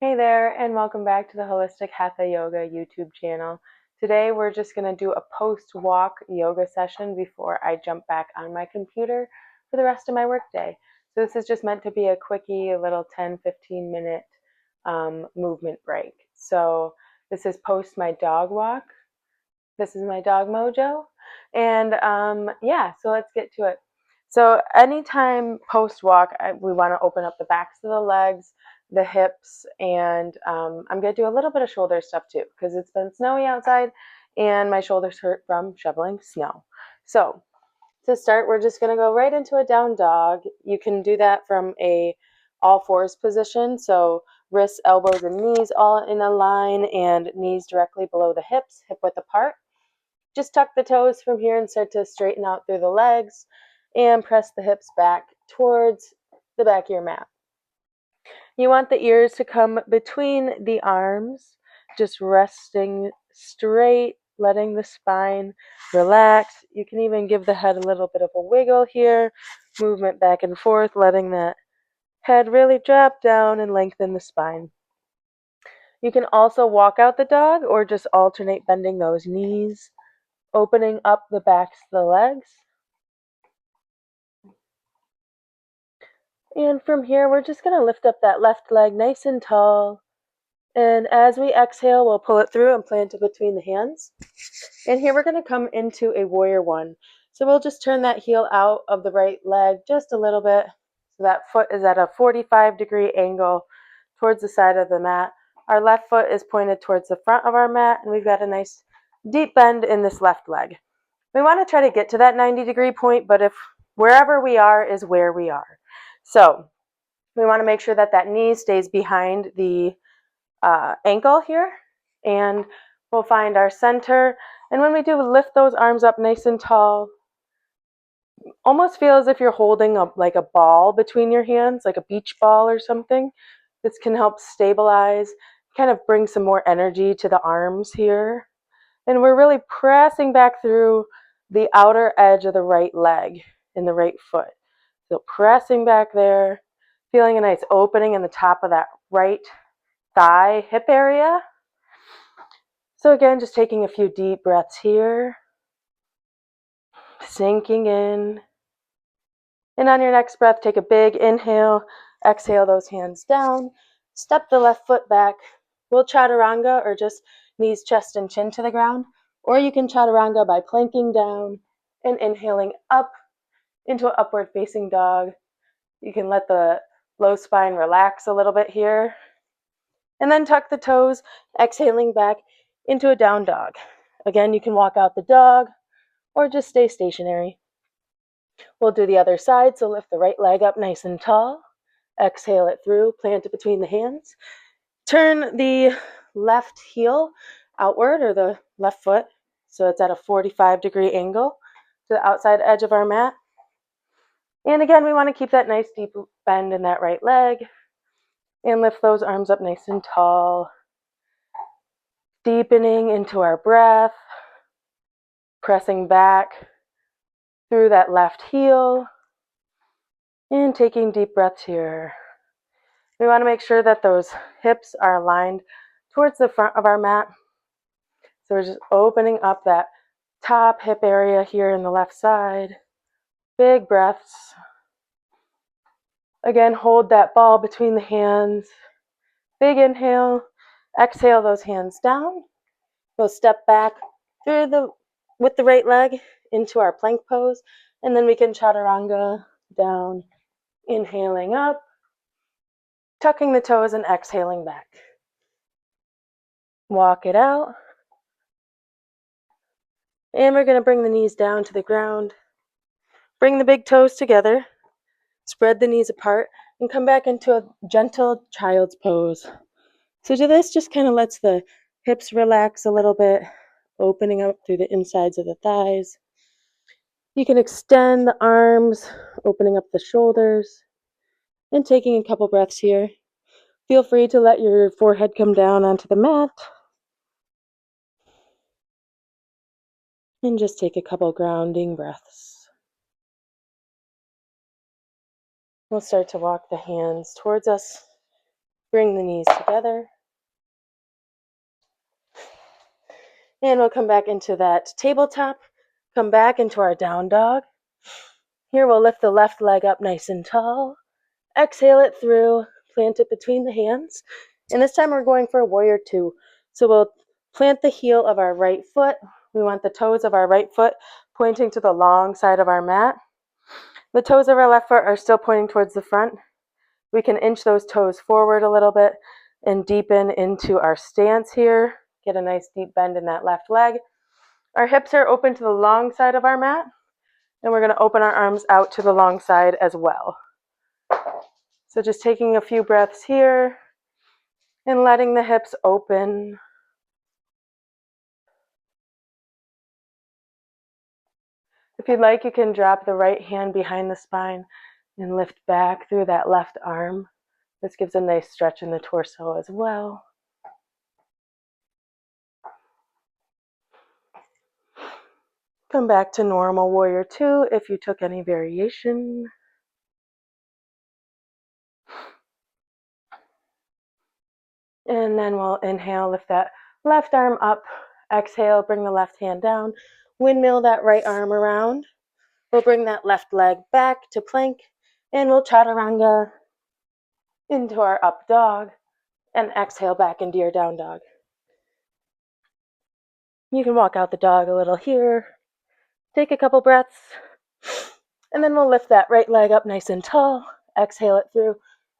Hey there, and welcome back to the Holistic Hatha Yoga YouTube channel. Today we're just going to do a post-walk yoga session before I jump back on my computer for the rest of my workday. So this is just meant to be a quickie, a little 10-15 minute movement break. So this is post my dog walk. This is my dog Mojo. And yeah, so let's get to it. So anytime post-walk, we want to open up the backs of the legs, the hips, and I'm going to do a little bit of shoulder stuff too because it's been snowy outside and my shoulders hurt from shoveling snow. So to start, we're just going to go right into a down dog. You can do that from a all fours position, so wrists, elbows, and knees all in a line and knees directly below the hips, hip width apart. Just tuck the toes from here and start to straighten out through the legs and press the hips back towards the back of your mat. You want the ears to come between the arms, just resting straight, letting the spine relax. You can even give the head a little bit of a wiggle here, movement back and forth, letting that head really drop down and lengthen the spine. You can also walk out the dog or just alternate bending those knees, opening up the backs of the legs. And from here, we're just going to lift up that left leg nice and tall. And as we exhale, we'll pull it through and plant it between the hands. And here we're going to come into a warrior one. So we'll just turn that heel out of the right leg just a little bit. So that foot is at a 45-degree angle towards the side of the mat. Our left foot is pointed towards the front of our mat, and we've got a nice deep bend in this left leg. We want to try to get to that 90-degree point, but if wherever we are is where we are. So we want to make sure that that knee stays behind the ankle here, and we'll find our center. And when we do, lift those arms up nice and tall. Almost feel as if you're holding like a ball between your hands, like a beach ball or something. This can help stabilize, kind of bring some more energy to the arms here. And we're really pressing back through the outer edge of the right leg and the right foot. So pressing back there, feeling a nice opening in the top of that right thigh, hip area. So again, just taking a few deep breaths here, sinking in. And on your next breath, take a big inhale, exhale those hands down, step the left foot back. We'll chaturanga, or just knees, chest, and chin to the ground. Or you can chaturanga by planking down and inhaling up into an upward facing dog. You can let the low spine relax a little bit here. And then tuck the toes, exhaling back into a down dog. Again, you can walk out the dog or just stay stationary. We'll do the other side, so lift the right leg up nice and tall. Exhale it through, plant it between the hands. Turn the left heel outward, or the left foot, so it's at a 45-degree angle to the outside edge of our mat. And again, we want to keep that nice deep bend in that right leg and lift those arms up nice and tall. Deepening into our breath, pressing back through that left heel, and taking deep breaths here. We want to make sure that those hips are aligned towards the front of our mat. So we're just opening up that top hip area here in the left side. Big breaths. Again, hold that ball between the hands. Big inhale. Exhale those hands down. We'll step back with the right leg into our plank pose, and then we can chaturanga down, inhaling up, tucking the toes and exhaling back. Walk it out. And we're going to bring the knees down to the ground. Bring the big toes together. Spread the knees apart and come back into a gentle child's pose. So do this, just kind of lets the hips relax a little bit, opening up through the insides of the thighs. You can extend the arms, opening up the shoulders, and taking a couple breaths here. Feel free to let your forehead come down onto the mat. And just take a couple grounding breaths. We'll start to walk the hands towards us, Bring the knees together. And we'll come back into that tabletop. Come back into our down dog. Here we'll lift the left leg up nice and tall. Exhale it through. Plant it between the hands. And this time we're going for a warrior two. So we'll plant the heel of our right foot. We want the toes of our right foot pointing to the long side of our mat. The toes of our left foot are still pointing towards the front. We can inch those toes forward a little bit and deepen into our stance here. Get a nice deep bend in that left leg. Our hips are open to the long side of our mat, and we're going to open our arms out to the long side as well. So just taking a few breaths here and letting the hips open. If you'd like, you can drop the right hand behind the spine and lift back through that left arm. This gives a nice stretch in the torso as well. Come back to normal warrior two if you took any variation. And then we'll inhale, lift that left arm up. Exhale, bring the left hand down. Windmill that right arm around. We'll bring that left leg back to plank. And we'll chaturanga into our up dog. And exhale back into your down dog. You can walk out the dog a little here. Take a couple breaths. And then we'll lift that right leg up nice and tall. Exhale it through.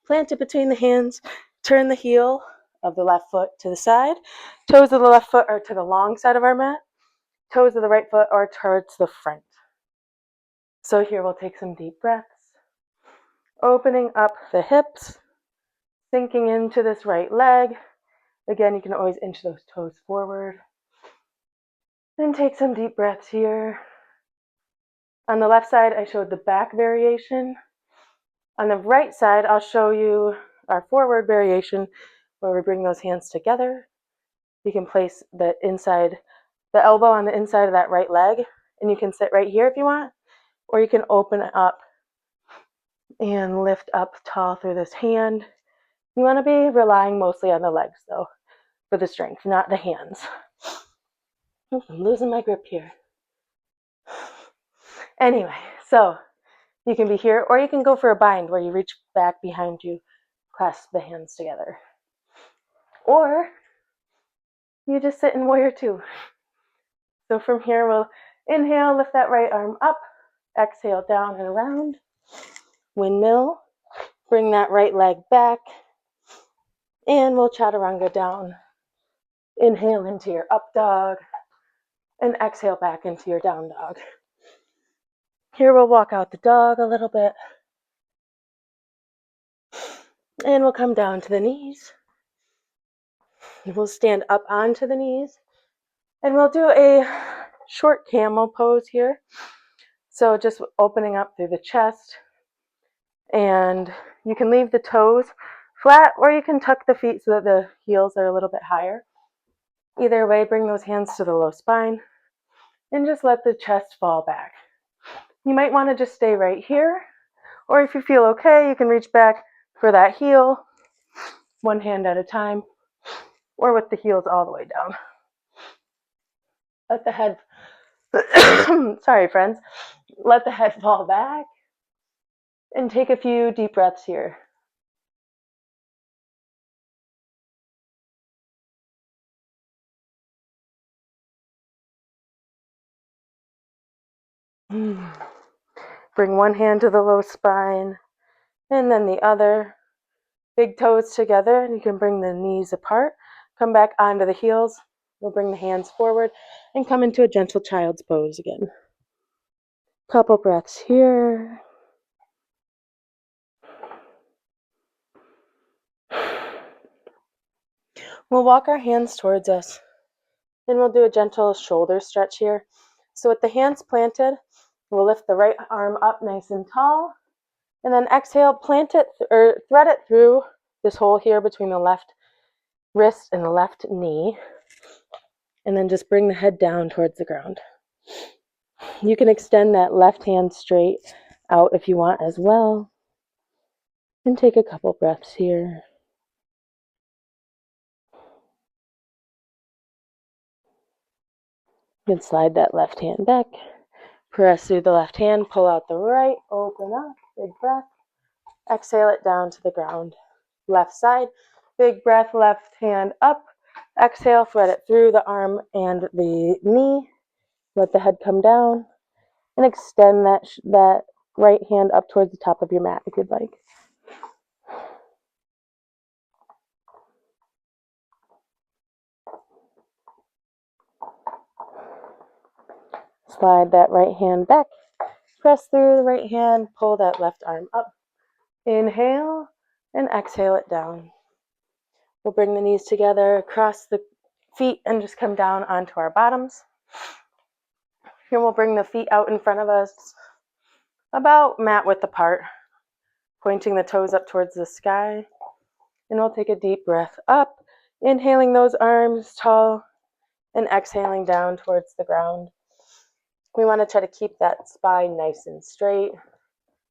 Plant it between the hands. Turn the heel of the left foot to the side. Toes of the left foot are to the long side of our mat. Toes of the right foot are towards the front. So here we'll take some deep breaths. Opening up the hips. Sinking into this right leg. Again, you can always inch those toes forward. Then take some deep breaths here. On the left side, I showed the back variation. On the right side, I'll show you our forward variation where we bring those hands together. You can place the elbow on the inside of that right leg, and you can sit right here if you want, or you can open it up and lift up tall through this hand. You want to be relying mostly on the legs, though, for the strength, not the hands. I'm losing my grip here. Anyway, so you can be here, or you can go for a bind where you reach back behind you, clasp the hands together. Or you just sit in warrior two. So from here, we'll inhale, lift that right arm up, exhale down and around, windmill, bring that right leg back, and we'll chaturanga down. Inhale into your up dog, and exhale back into your down dog. Here we'll walk out the dog a little bit, and we'll come down to the knees. We'll stand up onto the knees, and we'll do a short camel pose here. So just opening up through the chest, and you can leave the toes flat, or you can tuck the feet so that the heels are a little bit higher. Either way, bring those hands to the low spine, and just let the chest fall back. You might want to just stay right here, or if you feel okay, you can reach back for that heel, one hand at a time, or with the heels all the way down. Let the head, sorry friends, let the head fall back, and take a few deep breaths here. Bring one hand to the low spine, and then the other. Big toes together, and you can bring the knees apart. Come back onto the heels. We'll bring the hands forward and come into a gentle child's pose again. Couple breaths here. We'll walk our hands towards us, and we'll do a gentle shoulder stretch here. So with the hands planted, we'll lift the right arm up nice and tall, and then exhale, plant it or thread it through this hole here between the left wrist and the left knee, and then just bring the head down towards the ground. You can extend that left hand straight out if you want as well. And take a couple breaths here. You can slide that left hand back, press through the left hand, pull out the right, open up, big breath, exhale it down to the ground. Left side, big breath, left hand up, exhale, thread it through the arm and the knee, let the head come down, and extend that right hand up towards the top of your mat if you'd like. Slide that right hand back, press through the right hand, pull that left arm up. Inhale and exhale it down. We'll bring the knees together, cross the feet, and just come down onto our bottoms. Here we'll bring the feet out in front of us, about mat width apart, pointing the toes up towards the sky. And we'll take a deep breath up, inhaling those arms tall, and exhaling down towards the ground. We want to try to keep that spine nice and straight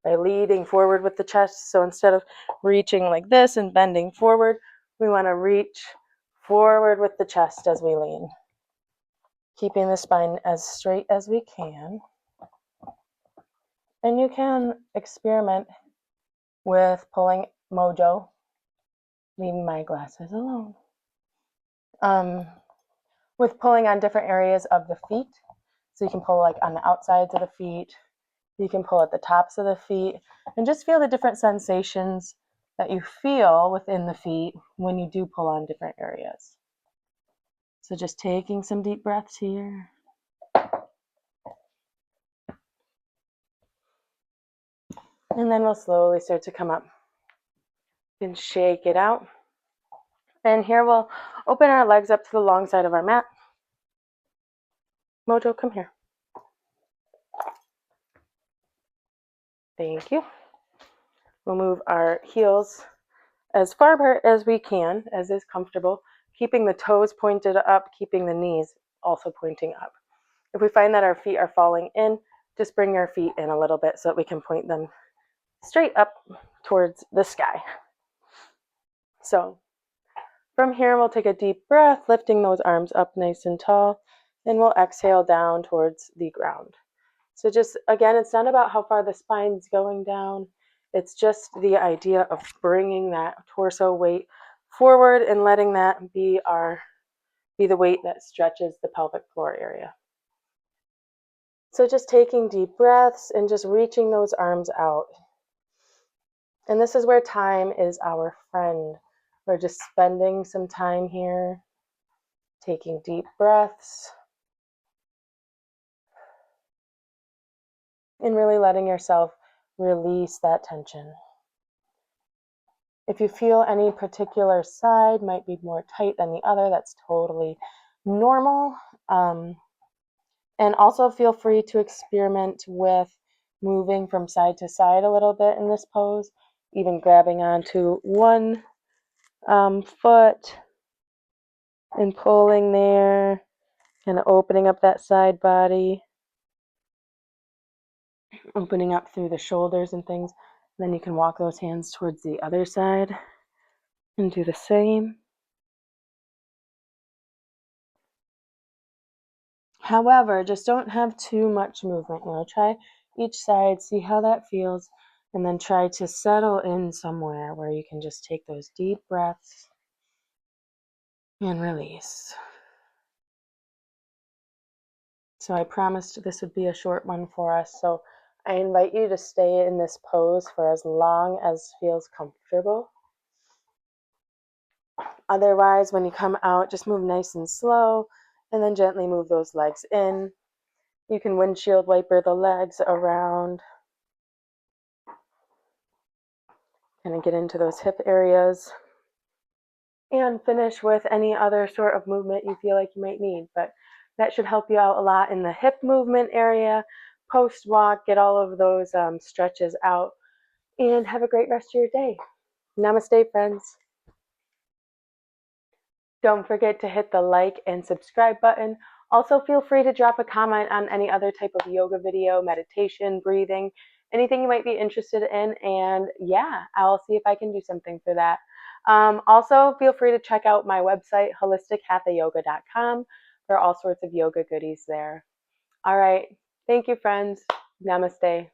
by leading forward with the chest. So instead of reaching like this and bending forward, we want to reach forward with the chest as we lean, keeping the spine as straight as we can. And you can experiment with pulling Mojo, leaving my glasses alone, with pulling on different areas of the feet. So you can pull like on the outsides of the feet, you can pull at the tops of the feet, and just feel the different sensations that you feel within the feet when you do pull on different areas. So just taking some deep breaths here. And then we'll slowly start to come up and shake it out. And here we'll open our legs up to the long side of our mat. Mojo, come here. Thank you. We'll move our heels as far apart as we can, as is comfortable, keeping the toes pointed up, keeping the knees also pointing up. If we find that our feet are falling in, just bring your feet in a little bit so that we can point them straight up towards the sky. So from here, we'll take a deep breath, lifting those arms up nice and tall, and we'll exhale down towards the ground. So just, again, it's not about how far the spine's going down. It's just the idea of bringing that torso weight forward and letting that be the weight that stretches the pelvic floor area. So just taking deep breaths and just reaching those arms out. And this is where time is our friend. We're just spending some time here, taking deep breaths, and really letting yourself release that tension. If you feel any particular side might be more tight than the other, that's totally normal. And also feel free to experiment with moving from side to side a little bit in this pose, even grabbing onto one foot and pulling there, kind of opening up that side body, opening up through the shoulders and things. And then you can walk those hands towards the other side and do the same. However, just don't have too much movement. Try each side, see how that feels, and then try to settle in somewhere where you can just take those deep breaths and release. So I promised this would be a short one for us, so I invite you to stay in this pose for as long as feels comfortable. Otherwise, when you come out, just move nice and slow, and then gently move those legs in. You can windshield wiper the legs around. Kind of get into those hip areas. And finish with any other sort of movement you feel like you might need. But that should help you out a lot in the hip movement area. Post walk, get all of those stretches out. And have a great rest of your day. Namaste, friends. Don't forget to hit the like and subscribe button. Also, feel free to drop a comment on any other type of yoga video, meditation, breathing, anything you might be interested in. And yeah, I'll see if I can do something for that. Also, feel free to check out my website, holistichathyoga.com, There are all sorts of yoga goodies there. All right. Thank you, friends. Namaste.